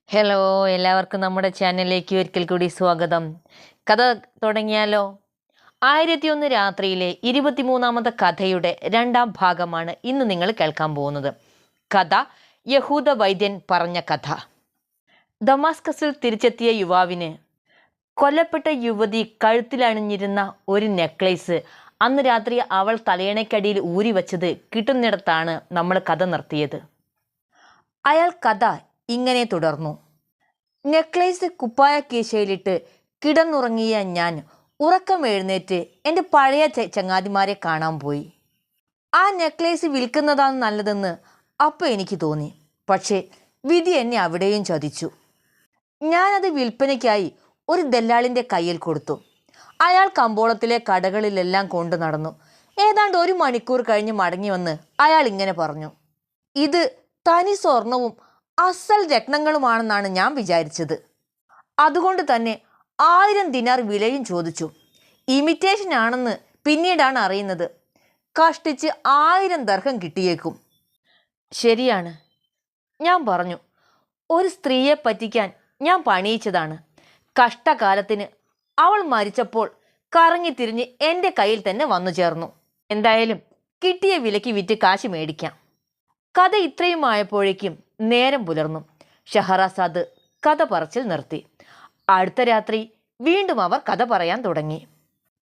Hello, എല്ലാവർക്കും നമ്മുടെ ചാനലിലേക്ക് ഒരിക്കൽ കൂടി സ്വാഗതം. കഥ തുടങ്ങിയാലോ? 1001 രാത്രിയിലെ 23ാമത്തെ കഥയുടെ 2ാം ഭാഗമാണ് ഇന്ന് നിങ്ങൾ കേൾക്കാൻ പോകുന്നത്. കഥ യഹൂദ വൈദ്യൻ പറഞ്ഞ കഥ. ദമാസ്കസിൽ തിരിച്ചെത്തിയ യുവാവിന് കൊല്ലപ്പെട്ട യുവതി കഴുത്തിലണിഞ്ഞിരുന്ന ഒരു നെക്ലേസ് അന്ന് രാത്രി അവൾ തലയണയ്ക്കടിയിൽ ഊരി വച്ചത് കിട്ടുന്നിടത്താണ് നമ്മൾ കഥ നിർത്തിയത്. അയാൾ കഥ ഇങ്ങനെ തുടർന്നു. നെക്ലേസ് കുപ്പായ കീശയിലിട്ട് കിടന്നുറങ്ങിയ ഞാൻ ഉറക്കം എഴുന്നേറ്റ് എൻ്റെ പഴയ ചങ്ങാതിമാരെ കാണാൻ പോയി. ആ നെക്ലേസ് വിൽക്കുന്നതാണ് നല്ലതെന്ന് അപ്പോൾ എനിക്ക് തോന്നി. പക്ഷേ വിധി എന്നെ അവിടെയും ചതിച്ചു. ഞാനത് വിൽപ്പനയ്ക്കായി ഒരു ദല്ലാളിൻ്റെ കയ്യിൽ കൊടുത്തു. അയാൾ കമ്പോളത്തിലെ കടകളിലെല്ലാം കൊണ്ടു നടന്നു. ഏതാണ്ട് 1 മണിക്കൂർ കഴിഞ്ഞ് മടങ്ങി വന്ന് അയാൾ ഇങ്ങനെ പറഞ്ഞു, ഇത് തനി സ്വർണവും അസൽ രത്നങ്ങളുമാണെന്നാണ് ഞാൻ വിചാരിച്ചത്. അതുകൊണ്ട് തന്നെ 1000 ദിനാർ വിലയും ചോദിച്ചു. ഇമിറ്റേഷൻ ആണെന്ന് പിന്നീടാണ് അറിയുന്നത്. കഷ്ടിച്ച് 1000 ദർഹം കിട്ടിയേക്കും. ശരിയാണ്, ഞാൻ പറഞ്ഞു. ഒരു സ്ത്രീയെ പറ്റിക്കാൻ ഞാൻ പണിയിച്ചതാണ്. കഷ്ടകാലത്തിന് അവൾ മരിച്ചപ്പോൾ കറങ്ങിത്തിരിഞ്ഞ് എൻ്റെ കയ്യിൽ തന്നെ വന്നു ചേർന്നു. എന്തായാലും കിട്ടിയ വിലയ്ക്ക് വിറ്റ് കാശ് മേടിക്കാം. കഥ ഇത്രയും ആയപ്പോഴേക്കും നേരം പുലർന്നു. ഷഹറാസാദ് കഥ പറച്ചിൽ നിർത്തി. അടുത്ത രാത്രി വീണ്ടും അവർ കഥ പറയാൻ തുടങ്ങി.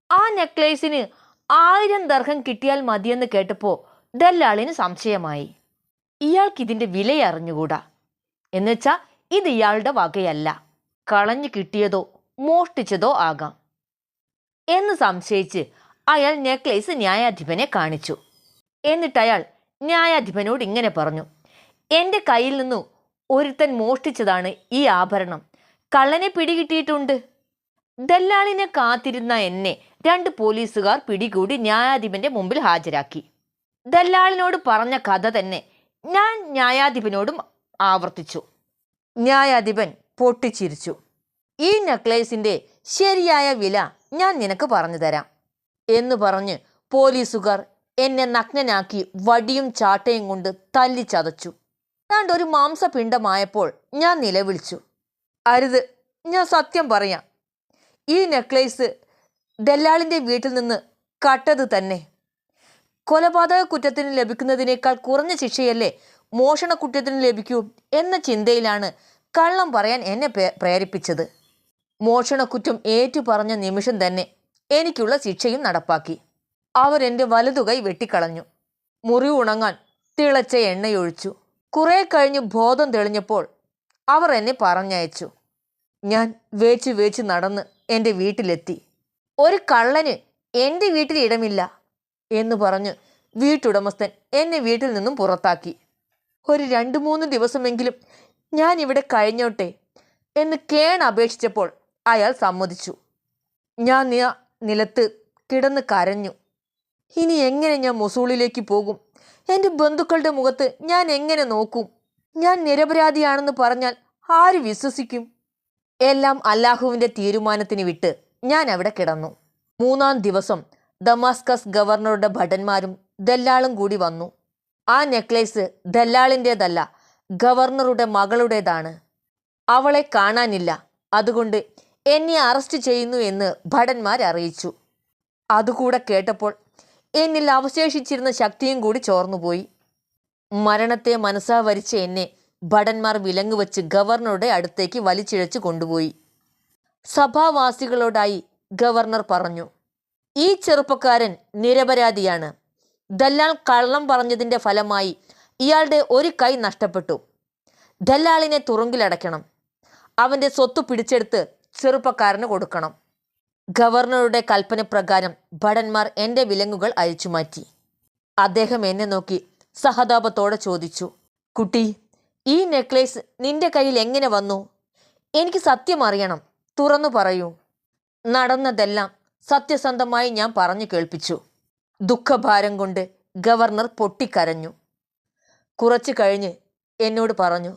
ആ നെക്ലേസിന് 1000 ദർഹം കിട്ടിയാൽ മതിയെന്ന് കേട്ടപ്പോൾ ദല്ലാളിന് സംശയമായി. ഇയാൾക്കിതിൻ്റെ വിലയറിഞ്ഞുകൂടാ. എന്നുവെച്ചാൽ ഇത് ഇയാളുടെ വകയല്ല, കളഞ്ഞു കിട്ടിയതോ മോഷ്ടിച്ചതോ ആകാം എന്ന് സംശയിച്ച് അയാൾ നെക്ലേസ് ന്യായാധിപനെ കാണിച്ചു. എന്നിട്ട് അയാൾ ന്യായാധിപനോട് ഇങ്ങനെ പറഞ്ഞു, എൻ്റെ കയ്യിൽ നിന്നു ഒരുത്തൻ മോഷ്ടിച്ചതാണ് ഈ ആഭരണം. കള്ളനെ പിടികിട്ടിയിട്ടുണ്ട്. ദല്ലാളിനെ കാത്തിരുന്ന എന്നെ 2 പോലീസുകാർ പിടികൂടി ന്യായാധിപന്റെ മുമ്പിൽ ഹാജരാക്കി. ദല്ലാളിനോട് പറഞ്ഞ കഥ തന്നെ ഞാൻ ന്യായാധിപനോടും ആവർത്തിച്ചു. ന്യായാധിപൻ പൊട്ടിച്ചിരിച്ചു. ഈ നെക്ലേസിൻ്റെ ശരിയായ വില ഞാൻ നിനക്ക് പറഞ്ഞു തരാം എന്ന് പറഞ്ഞ് പോലീസുകാർ എന്നെ നഗ്നനാക്കി വടിയും ചാട്ടയും കൊണ്ട് തല്ലിച്ചതച്ചു. ഏതാണ്ട് ഒരു മാംസപിണ്ഡമായപ്പോൾ ഞാൻ നിലവിളിച്ചു, അരുത്, ഞാൻ സത്യം പറയാം. ഈ നെക്ലേസ് ദല്ലാളിൻ്റെ വീട്ടിൽ നിന്ന് കട്ടത് തന്നെ. കൊലപാതക കുറ്റത്തിന് ലഭിക്കുന്നതിനേക്കാൾ കുറഞ്ഞ ശിക്ഷയല്ലേ മോഷണ കുറ്റത്തിന് ലഭിക്കൂ എന്ന ചിന്തയിലാണ് കള്ളം പറയാൻ എന്നെ പ്രേരിപ്പിച്ചത്. മോഷണക്കുറ്റം ഏറ്റുപറഞ്ഞ നിമിഷം തന്നെ എനിക്കുള്ള ശിക്ഷയും നടപ്പാക്കി. അവരെൻ്റെ വലതുകൈ വെട്ടിക്കളഞ്ഞു. മുറിവ് ഉണങ്ങാൻ തിളച്ച എണ്ണയൊഴിച്ചു. കുറെ കഴിഞ്ഞ് ബോധം തെളിഞ്ഞപ്പോൾ അവർ എന്നെ പറഞ്ഞയച്ചു. ഞാൻ വേച്ച് നടന്ന് എൻ്റെ വീട്ടിലെത്തി. ഒരു കള്ളന് എൻ്റെ വീട്ടിൽ ഇടമില്ല എന്ന് പറഞ്ഞ് വീട്ടുടമസ്ഥൻ എന്നെ വീട്ടിൽ നിന്നും പുറത്താക്കി. ഒരു 2-3 ദിവസമെങ്കിലും ഞാൻ ഇവിടെ കഴിഞ്ഞോട്ടെ എന്ന് അപേക്ഷിച്ചപ്പോൾ അയാൾ സമ്മതിച്ചു. ഞാൻ നിലത്ത് കിടന്ന് കരഞ്ഞു. ഇനി എങ്ങനെ ഞാൻ മൊസൂളിലേക്ക് പോകും? എൻ്റെ ബന്ധുക്കളുടെ മുഖത്ത് ഞാൻ എങ്ങനെ നോക്കും? ഞാൻ നിരപരാധിയാണെന്ന് പറഞ്ഞാൽ ആര് വിശ്വസിക്കും? എല്ലാം അല്ലാഹുവിൻ്റെ തീരുമാനത്തിന് വിട്ട് ഞാൻ അവിടെ കിടന്നു. 3-ാം ദിവസം ദമാസ്കസ് ഗവർണറുടെ ഭടന്മാരും ദല്ലാളും കൂടി വന്നു. ആ നെക്ലേസ് ദല്ലാളിൻ്റേതല്ല, ഗവർണറുടെ മകളുടേതാണ്. അവളെ കാണാനില്ല. അതുകൊണ്ട് എന്നെ അറസ്റ്റ് ചെയ്യുന്നു എന്ന് ഭടന്മാർ അറിയിച്ചു. അതുകൂടെ കേട്ടപ്പോൾ എന്നിൽ അവശേഷിച്ചിരുന്ന ശക്തിയും കൂടി ചോർന്നുപോയി. മരണത്തെ മനസ്സാ വരിച്ച എന്നെ ഭടന്മാർ വിലങ്ങുവെച്ച് ഗവർണറുടെ അടുത്തേക്ക് വലിച്ചിഴച്ച് കൊണ്ടുപോയി. സഭാവാസികളോടായി ഗവർണർ പറഞ്ഞു, ഈ ചെറുപ്പക്കാരൻ നിരപരാധിയാണ്. ദല്ലാൾ കള്ളം പറഞ്ഞതിൻ്റെ ഫലമായി ഇയാളുടെ ഒരു കൈ നഷ്ടപ്പെട്ടു. ദല്ലാളിനെ തുറുങ്കിലടയ്ക്കണം. അവൻ്റെ സ്വത്ത് പിടിച്ചെടുത്ത് ചെറുപ്പക്കാരന് കൊടുക്കണം. ഗവർണറുടെ കൽപ്പന പ്രകാരം ഭടന്മാർ എൻ്റെ വിലങ്ങുകൾ അഴിച്ചുമാറ്റി. അദ്ദേഹം എന്നെ നോക്കി സഹതാപത്തോടെ ചോദിച്ചു, കുട്ടി, ഈ നെക്ലേസ് നിന്റെ കയ്യിൽ എങ്ങനെ വന്നു? എനിക്ക് സത്യം അറിയണം, തുറന്നു പറയൂ. നടന്നതെല്ലാം സത്യസന്ധമായി ഞാൻ പറഞ്ഞു കേൾപ്പിച്ചു. ദുഃഖഭാരം കൊണ്ട് ഗവർണർ പൊട്ടിക്കരഞ്ഞു. കുറച്ചു കഴിഞ്ഞ് എന്നോട് പറഞ്ഞു,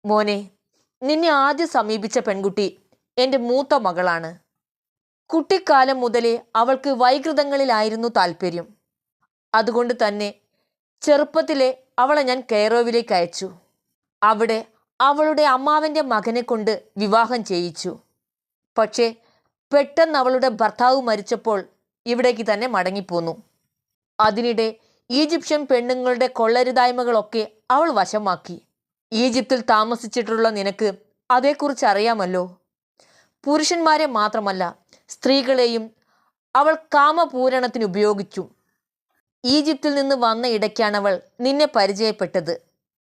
മോനെ, നിന്നെ ആദ്യം സമീപിച്ച പെൺകുട്ടി എൻ്റെ മൂത്ത മകളാണ്. കുട്ടിക്കാലം മുതലേ അവൾക്ക് വൈകൃതങ്ങളിലായിരുന്നു താല്പര്യം. അതുകൊണ്ട് തന്നെ ചെറുപ്പത്തിലെ അവളെ ഞാൻ കെയറോവിലേക്ക് അയച്ചു. അവിടെ അവളുടെ അമ്മാവൻ്റെ മകനെ കൊണ്ട് വിവാഹം ചെയ്യിച്ചു. പക്ഷേ പെട്ടെന്ന് അവളുടെ ഭർത്താവ് മരിച്ചപ്പോൾ ഇവിടേക്ക് തന്നെ മടങ്ങിപ്പോന്നു. അതിനിടെ ഈജിപ്ഷ്യൻ പെണ്ണുങ്ങളുടെ കൊള്ളരുതായ്മകളൊക്കെ അവൾ വശമാക്കി. ഈജിപ്തിൽ താമസിച്ചിട്ടുള്ള നിനക്ക് അതേക്കുറിച്ച് അറിയാമല്ലോ. പുരുഷന്മാരെ മാത്രമല്ല, സ്ത്രീകളെയും അവൾ കാമപൂരണത്തിന് ഉപയോഗിച്ചു. ഈജിപ്തിൽ നിന്ന് വന്ന ഇടയ്ക്കാണ് അവൾ നിന്നെ പരിചയപ്പെട്ടത്.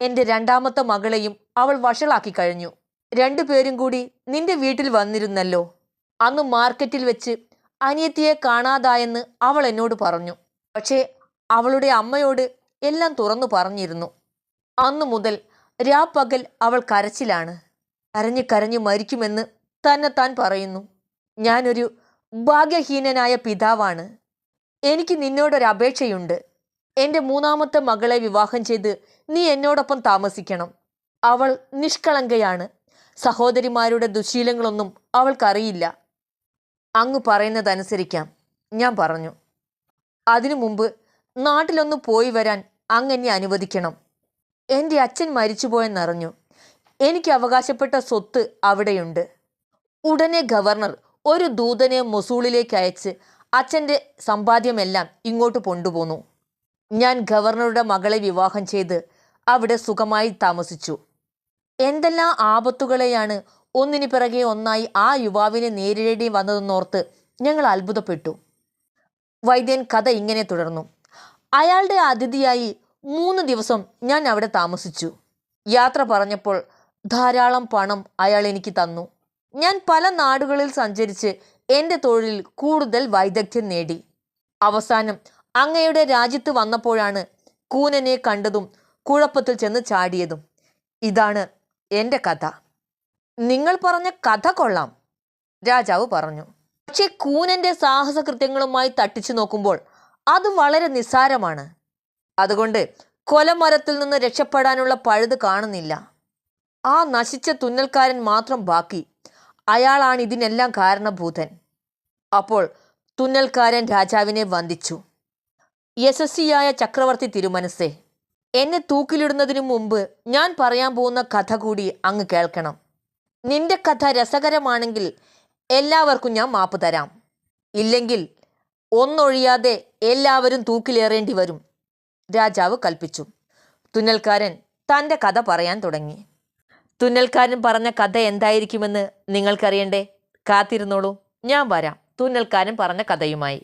എൻ്റെ രണ്ടാമത്തെ മകളെയും അവൾ വഷളാക്കി കഴിഞ്ഞു. രണ്ടുപേരും കൂടി നിന്റെ വീട്ടിൽ വന്നിരുന്നല്ലോ. അന്ന് മാർക്കറ്റിൽ വെച്ച് അനിയത്തിയെ കാണാതായെന്ന് അവൾ എന്നോട് പറഞ്ഞു. പക്ഷേ അവളുടെ അമ്മയോട് എല്ലാം തുറന്നു പറഞ്ഞിരുന്നു. അന്നു മുതൽ രാപ്പകൽ അവൾ കരച്ചിലാണ്. കരഞ്ഞു കരഞ്ഞു മരിക്കുമെന്ന് തന്നെത്താൻ പറയുന്നു. ഞാനൊരു ഭാഗ്യഹീനനായ പിതാവാണ്. എനിക്ക് നിന്നോടൊരപേക്ഷയുണ്ട്. എൻ്റെ മൂന്നാമത്തെ മകളെ വിവാഹം ചെയ്ത് നീ എന്നോടൊപ്പം താമസിക്കണം. അവൾ നിഷ്കളങ്കയാണ്. സഹോദരിമാരുടെ ദുശീലങ്ങളൊന്നും അവൾക്കറിയില്ല. അങ്ങ് പറയുന്നതനുസരിക്കാം, ഞാൻ പറഞ്ഞു. അതിനു മുമ്പ് നാട്ടിലൊന്ന് പോയി വരാൻ അങ്ങെന്നെ അനുവദിക്കണം. എൻ്റെ അച്ഛൻ മരിച്ചുപോയെന്നറിഞ്ഞു. എനിക്ക് അവകാശപ്പെട്ട സ്വത്ത് അവിടെയുണ്ട്. ഉടനെ ഗവർണർ ഒരു ദൂതനെ മൊസൂളിലേക്ക് അയച്ച് അച്ഛൻ്റെ സമ്പാദ്യമെല്ലാം ഇങ്ങോട്ട് കൊണ്ടുപോന്നു. ഞാൻ ഗവർണറുടെ മകളെ വിവാഹം ചെയ്ത് അവിടെ സുഖമായി താമസിച്ചു. എന്തെല്ലാം ആപത്തുകളെയാണ് ഒന്നിനു പിറകെ ഒന്നായി ആ യുവാവിനെ നേരിടേണ്ടി വന്നതെന്നോർത്ത് ഞങ്ങൾ അത്ഭുതപ്പെട്ടു. വൈദ്യൻ കഥ ഇങ്ങനെ തുടർന്നു. അയാളുടെ അതിഥിയായി 3 ദിവസം ഞാൻ അവിടെ താമസിച്ചു. യാത്ര പറഞ്ഞപ്പോൾ ധാരാളം പണം അയാൾ എനിക്ക് തന്നു. ഞാൻ പല നാടുകളിൽ സഞ്ചരിച്ച് എൻ്റെ തൊഴിലിൽ കൂടുതൽ വൈദഗ്ധ്യം നേടി. അവസാനം അങ്ങയുടെ രാജ്യത്ത് വന്നപ്പോഴാണ് കൂനനെ കണ്ടതും കുഴപ്പത്തിൽ ചെന്ന് ചാടിയതും. ഇതാണ് എൻ്റെ കഥ. നിങ്ങൾ പറഞ്ഞ കഥ കൊള്ളാം, രാജാവ് പറഞ്ഞു. പക്ഷെ കൂനന്റെ സാഹസകൃത്യങ്ങളുമായി തട്ടിച്ചു നോക്കുമ്പോൾ അത് വളരെ നിസ്സാരമാണ്. അതുകൊണ്ട് കൊലമരത്തിൽ നിന്ന് രക്ഷപ്പെടാനുള്ള പഴുത് കാണുന്നില്ല. ആ നശിച്ച തുന്നൽക്കാരൻ മാത്രം ബാക്കി. അയാളാണ് ഇതിനെല്ലാം കാരണഭൂതൻ. അപ്പോൾ തുന്നൽക്കാരൻ രാജാവിനെ വന്ദിച്ചു. യശസ്വിയായ ചക്രവർത്തി തിരുമനസ്സേ, എന്നെ തൂക്കിലിടുന്നതിനു മുമ്പ് ഞാൻ പറയാൻ പോകുന്ന കഥ കൂടി അങ്ങ് കേൾക്കണം. നിന്റെ കഥ രസകരമാണെങ്കിൽ എല്ലാവർക്കും ഞാൻ മാപ്പ് തരാം. ഇല്ലെങ്കിൽ ഒന്നൊഴിയാതെ എല്ലാവരും തൂക്കിലേറേണ്ടി വരും, രാജാവ് കൽപ്പിച്ചു. തുന്നൽക്കാരൻ തൻ്റെ കഥ പറയാൻ തുടങ്ങി. തുന്നൽക്കാരൻ പറഞ്ഞ കഥ എന്തായിരിക്കുമെന്ന് നിങ്ങൾക്കറിയണ്ടേ? കാത്തിരുന്നോളൂ, ഞാൻ വരാം തുന്നൽക്കാരൻ പറഞ്ഞ കഥയുമായി.